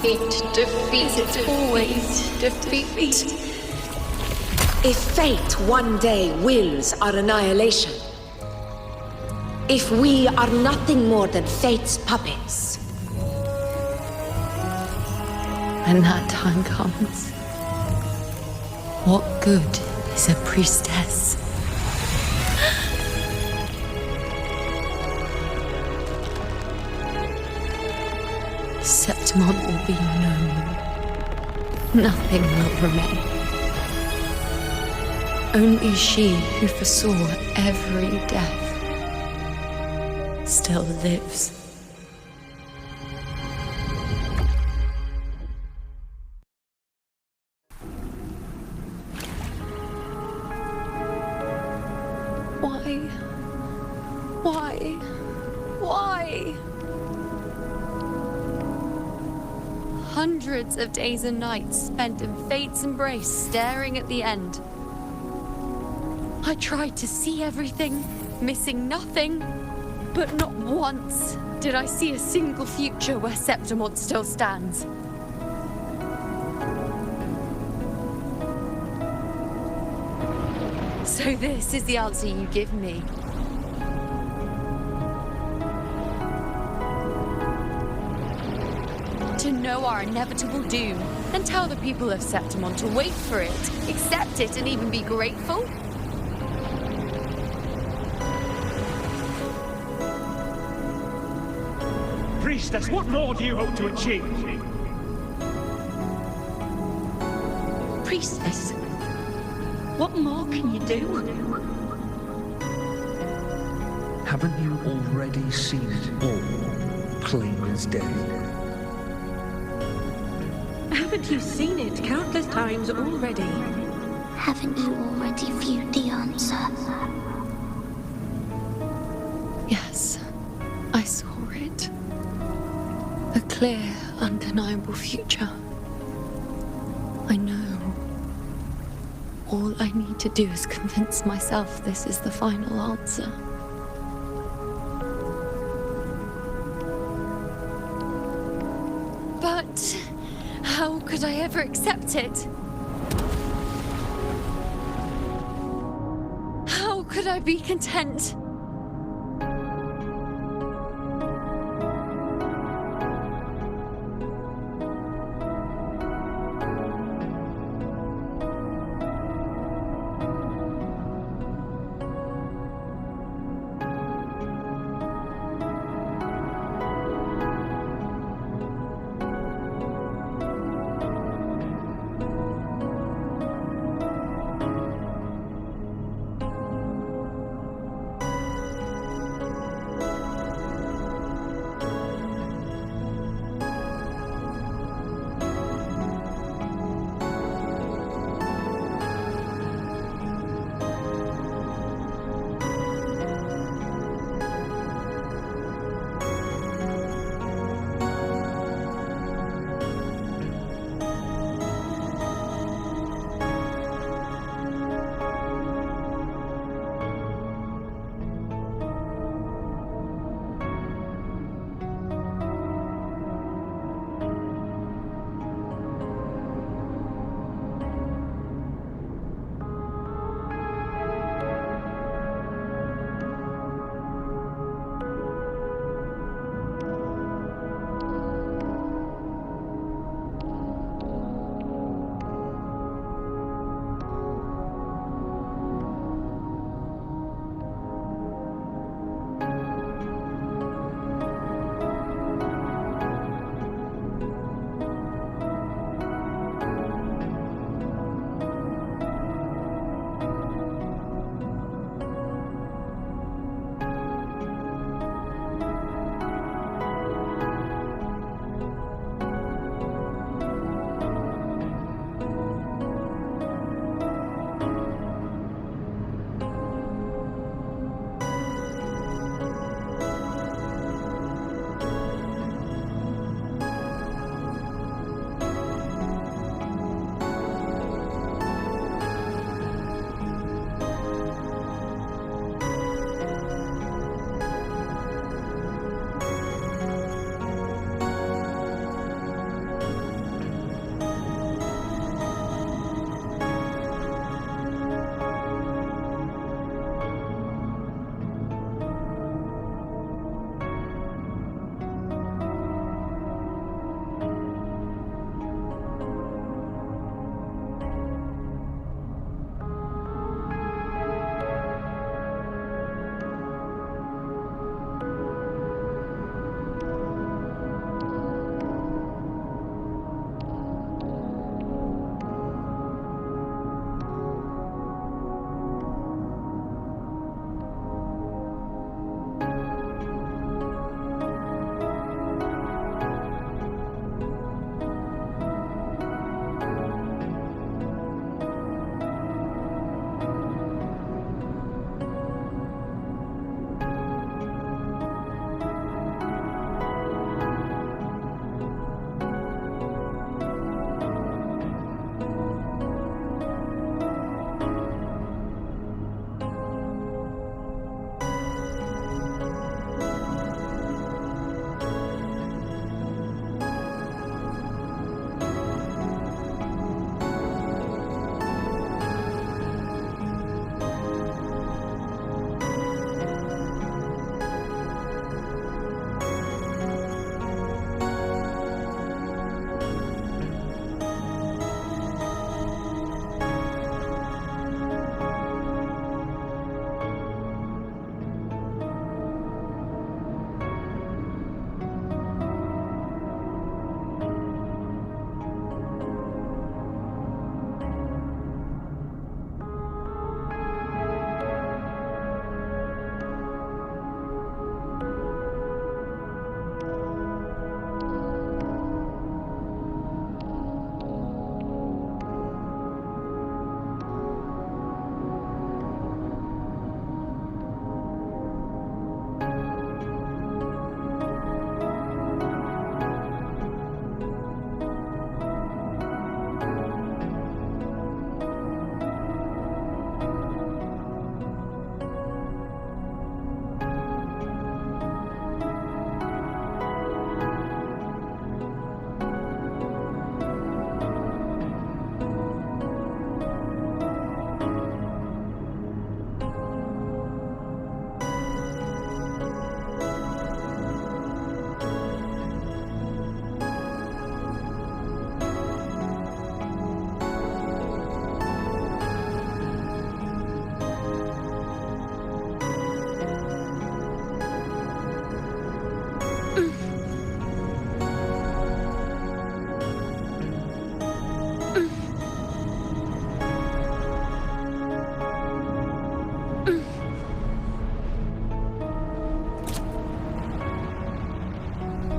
Defeat. Is it always defeat? If fate one day wills our annihilation, if we are nothing more than fate's puppets, When that time comes, what good is a priestess? Septimon will be known. Nothing will remain. Only she who foresaw every death still lives. Why? Hundreds of days and nights spent in fate's embrace, staring at the end. I tried to see everything, missing nothing, but not once did I see a single future where Septimont still stands. So this is the answer you give me. To know our inevitable doom, and tell the people of Septimont to wait for it, accept it, and even be grateful? Priestess, what more do you hope to achieve? Priestess, what more can you do? Haven't you already seen it all, plain as day? Haven't you seen it countless times already? Haven't you already viewed the answer? Yes, I saw it. A clear, undeniable future. I know. All I need to do is convince myself this is the final answer. But how could I ever accept it? How could I be content?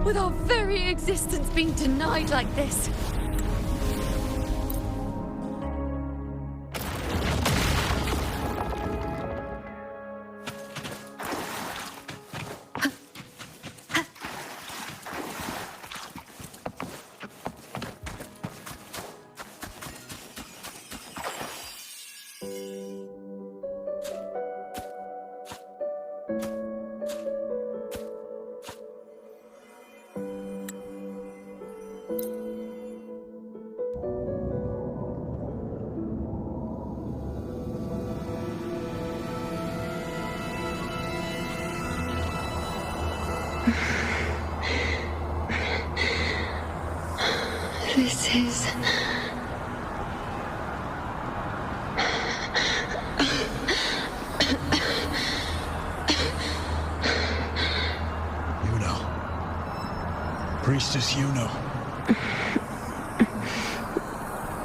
with our very existence being denied like this. This is... Priestess Yuno.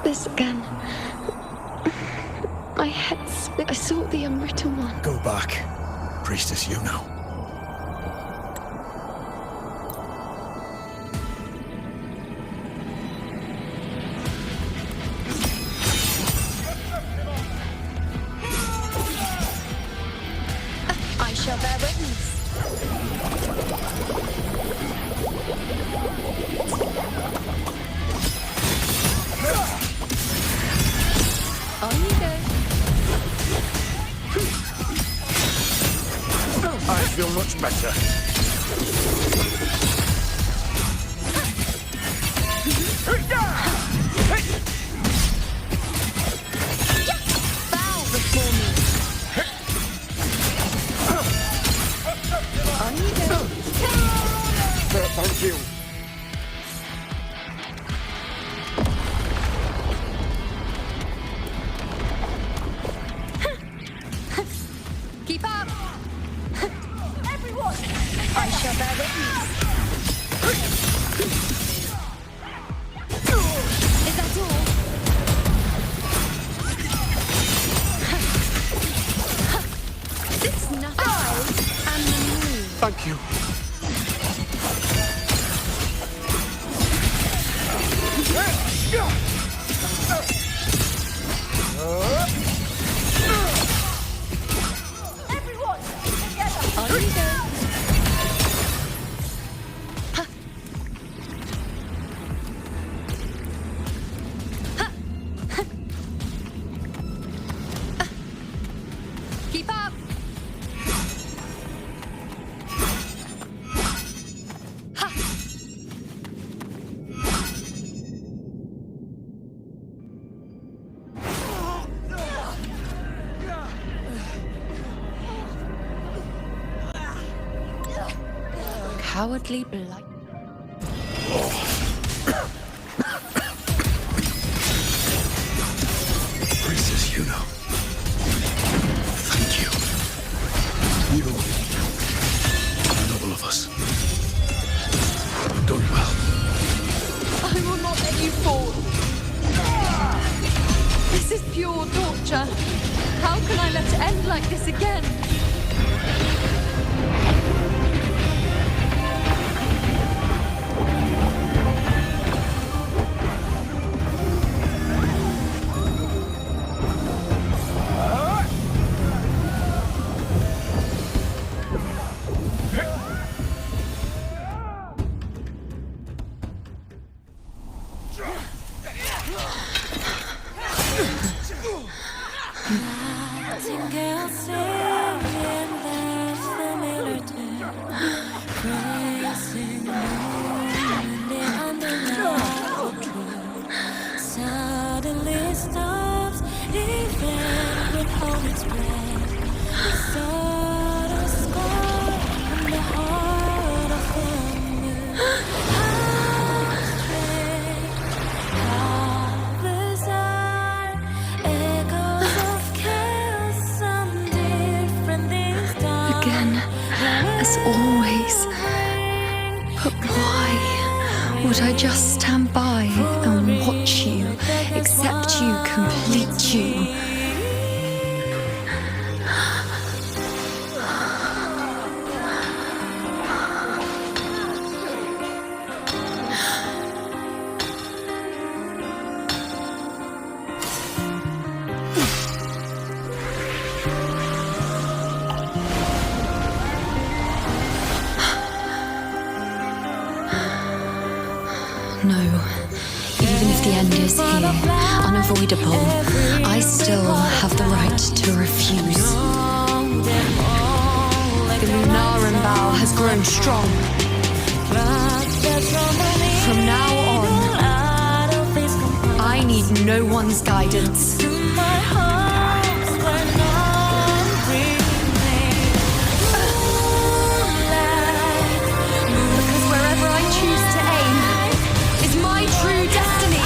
This again. My head split. I saw the unwritten one. Go back, Priestess Yuno. I shall bear witness. On you go. I feel much better. Bow before me. On you go. Thank you. Keep up! Everyone! I shall bear witness. Is that all? It's nothing. I am the moon. Thank you. Everyone, together. On you go. Keep up. Cowardly blight. Priestess Yuno. Thank you. You and all of us. You've done well. I will not let you fall. This is pure torture. How can I let it end like this again? Nightingale singing that familiar tune, praising moon in the underlight truth. Suddenly stops, even with all its breath. Subtle scar on the heart of the moon. How strange, how bizarre, echoes of chaos sound different this time. Again, as always. But why would I just stand by and watch you, accept you, complete you? end is here, unavoidable, I still have the right to refuse. The Lunaran bow has grown strong. From now on, I need no one's guidance. Because wherever I choose to aim is my true destiny.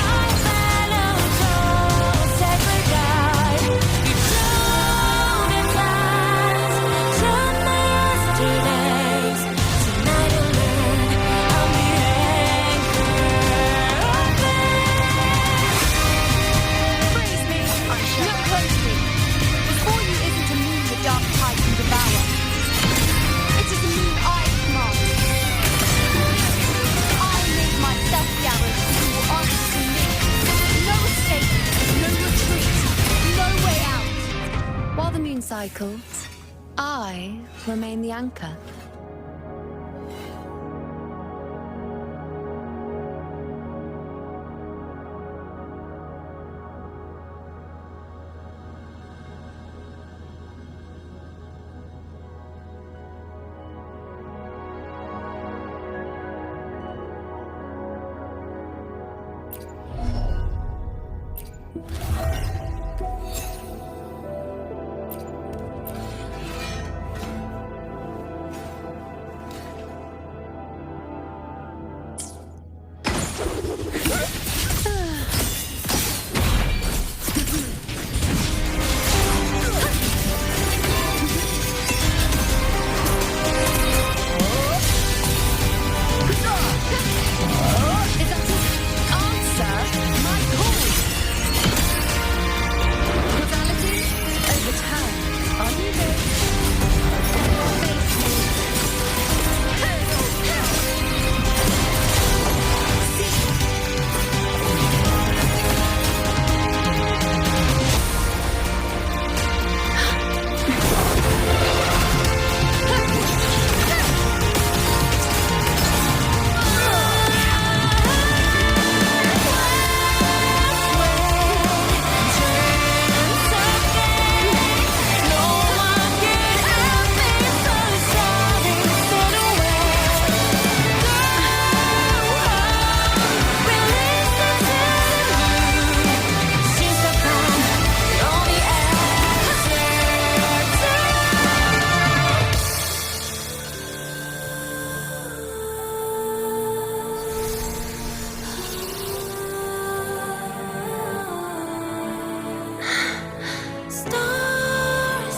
While the moon cycles, I remain the anchor.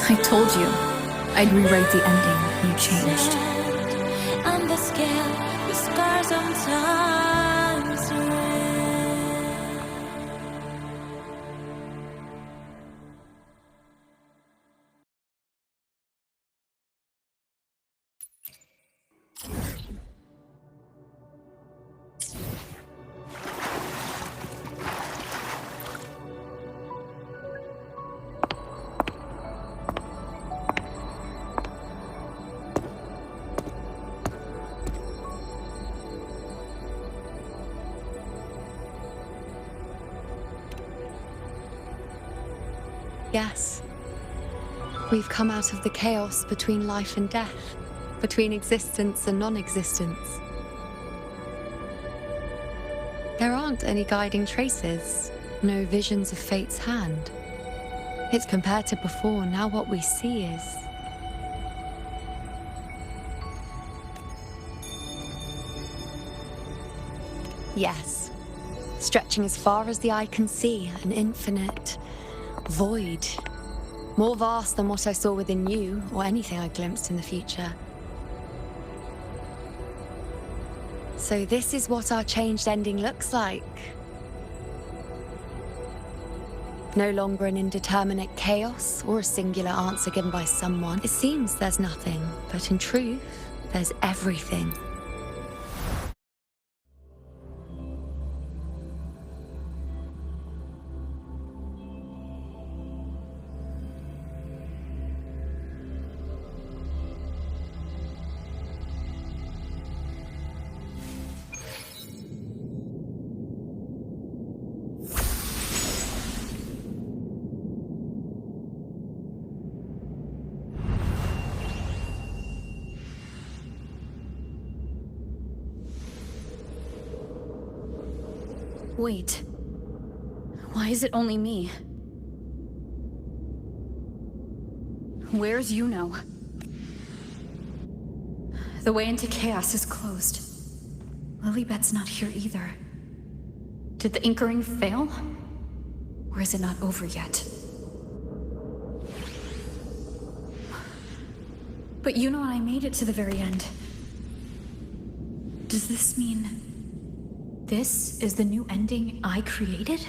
I told you I'd rewrite the ending. You changed. On the scale, the scars sometimes red. Yes. We've come out of the chaos between life and death, between existence and non-existence. There aren't any guiding traces, no visions of fate's hand. It's compared to before, now what we see is... Yes. Stretching as far as the eye can see, an infinite void. More vast than what I saw within you, or anything I glimpsed in the future. So this is what our changed ending looks like. No longer an indeterminate chaos, or a singular answer given by someone. It seems there's nothing, but in truth, there's everything. Wait. Why is it only me? Where's Yuno? The way into chaos is closed. Lilibet's not here either. Did the Inkering fail? Or is it not over yet? But Yuno and I made it to the very end. Does this mean this is the new ending I created?